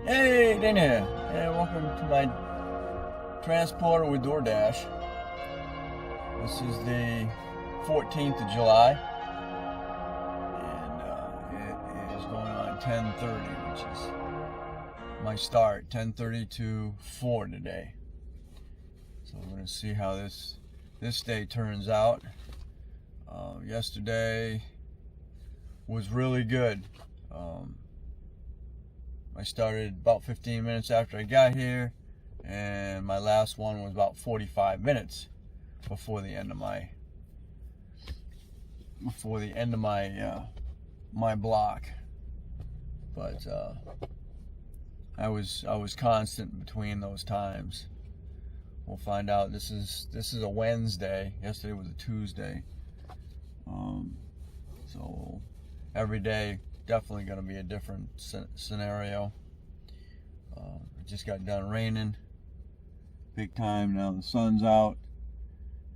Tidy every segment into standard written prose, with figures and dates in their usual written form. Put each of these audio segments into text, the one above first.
Hey, Dan here, and welcome to my transporter with DoorDash. This is the 14th of July, and it is going on 10:30, which is my start, 10:30 to 4 today. So we're going to see how this day turns out. Yesterday was really good. I started about 15 minutes after I got here, and my last one was about 45 minutes before the end of my block. But I was constant between those times. We'll find out. This is a Wednesday. Yesterday was a Tuesday. So every day definitely going to be a different scenario. It just got done raining big time. Now the sun's out,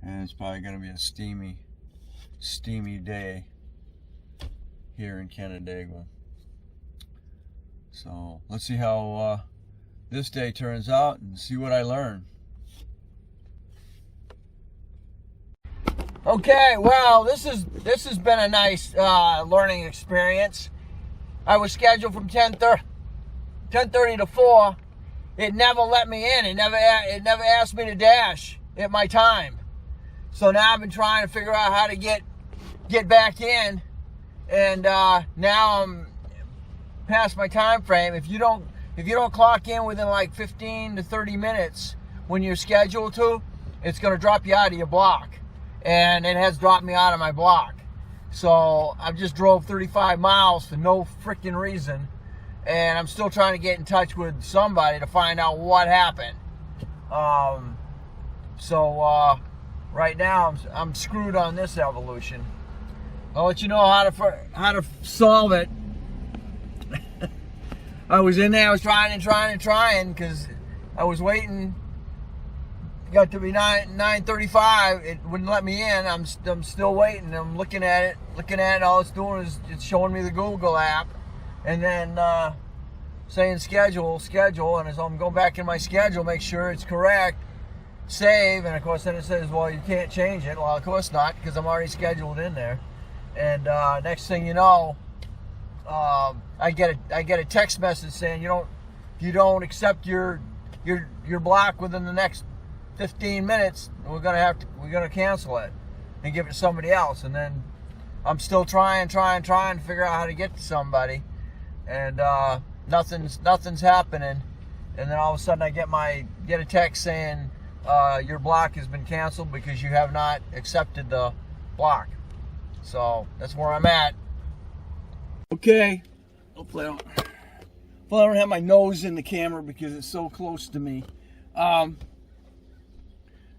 and it's probably going to be a steamy day here in Canandaigua. So let's see how this day turns out and see what I learn. Okay, well, this has been a nice learning experience. I was scheduled from 10:30 to 4. It never let me in. It never asked me to dash at my time. So now I've been trying to figure out how to get back in, and now I'm past my time frame. If you don't clock in within like 15 to 30 minutes when you're scheduled to, it's going to drop you out of your block. And it has dropped me out of my block. So I just drove 35 miles for no freaking reason, and I'm still trying to get in touch with somebody to find out what happened. Right now I'm screwed on this evolution. I'll let you know how to solve it. I was in there. I was trying because I was waiting. Got to be 9:35. It wouldn't let me in. I'm still waiting. I'm looking at it. All it's doing is it's showing me the Google app, and then saying schedule. And as I'm going back in my schedule, make sure it's correct, save, and of course then it says, well, you can't change it. Well, of course not, because I'm already scheduled in there. And next thing you know, I get a text message saying you don't accept your block within the next 15 minutes, we're gonna cancel it and give it to somebody else. And then I'm still trying to figure out how to get to somebody, and nothing's happening. And then all of a sudden I get a text saying your block has been canceled because you have not accepted the block. So that's where I'm at. Okay, hopefully I don't have my nose in the camera because it's so close to me.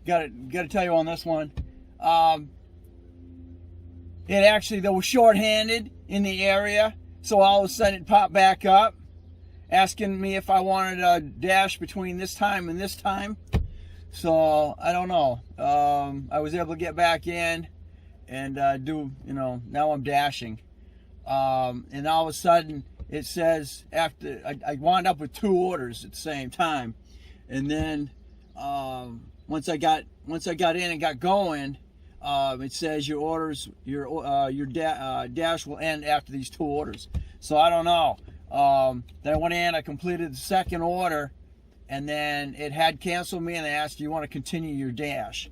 Got to tell you on this one, they were short-handed in the area, so all of a sudden it popped back up, asking me if I wanted a dash between this time and this time. So I don't know. I was able to get back in and now I'm dashing, and all of a sudden it says after I wound up with 2 orders at the same time, and then once I got in and got going, it says your dash will end after these 2 orders. So I don't know. Then I went in, I completed the second order, and then it had canceled me, and they asked, do you want to continue your dash?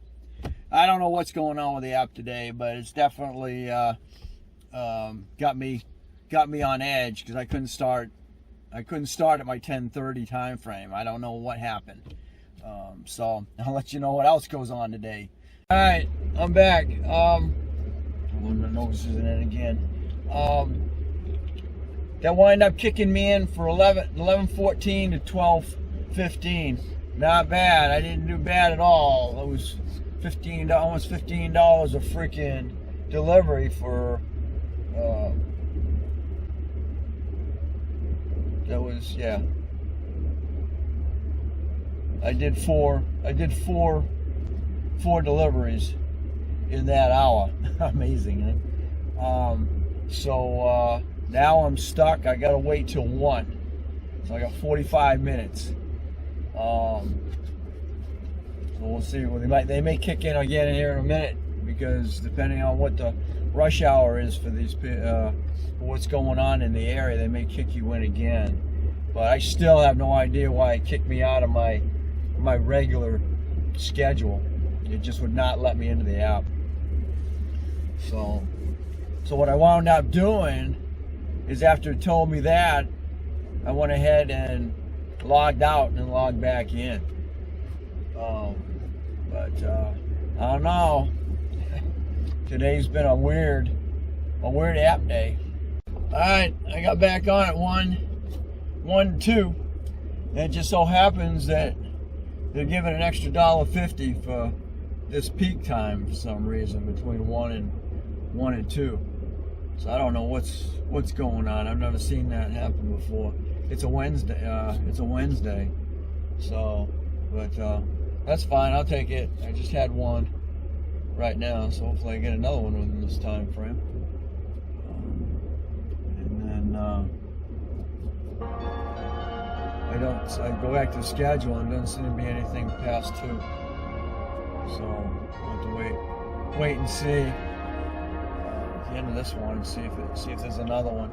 I don't know what's going on with the app today, but it's definitely got me on edge, because I couldn't start at my 10:30 time frame. I don't know what happened. So I'll let you know what else goes on today. All right, I'm back. My nose isn't in again. That wound up kicking me in for 11:14 to 12:15. Not bad. I didn't do bad at all. It was almost $15 a freaking delivery for. That was, yeah. I did four deliveries in that hour. Amazing, huh? So now I'm stuck. I gotta wait till 1. So I got 45 minutes. So we'll see. Well, they may kick in again here in a minute, because depending on what the rush hour is for these, what's going on in the area, they may kick you in again. But I still have no idea why it kicked me out of my regular schedule. It just would not let me into the app. So what I wound up doing is, after it told me that, I went ahead and logged out and then logged back in. But I don't know. Today's been a weird app day. Alright, I got back on at 1:02. And it just so happens that they're giving an extra $1.50 for this peak time for some reason, between 1 and 2. So I don't know what's going on. I've never seen that happen before. It's a Wednesday. So, but that's fine. I'll take it. I just had one right now, so hopefully I get another one within this time frame. And then I go back to the schedule, and it doesn't seem to be anything past 2. So I'll have to wait and see at the end of this one, and see if there's another one.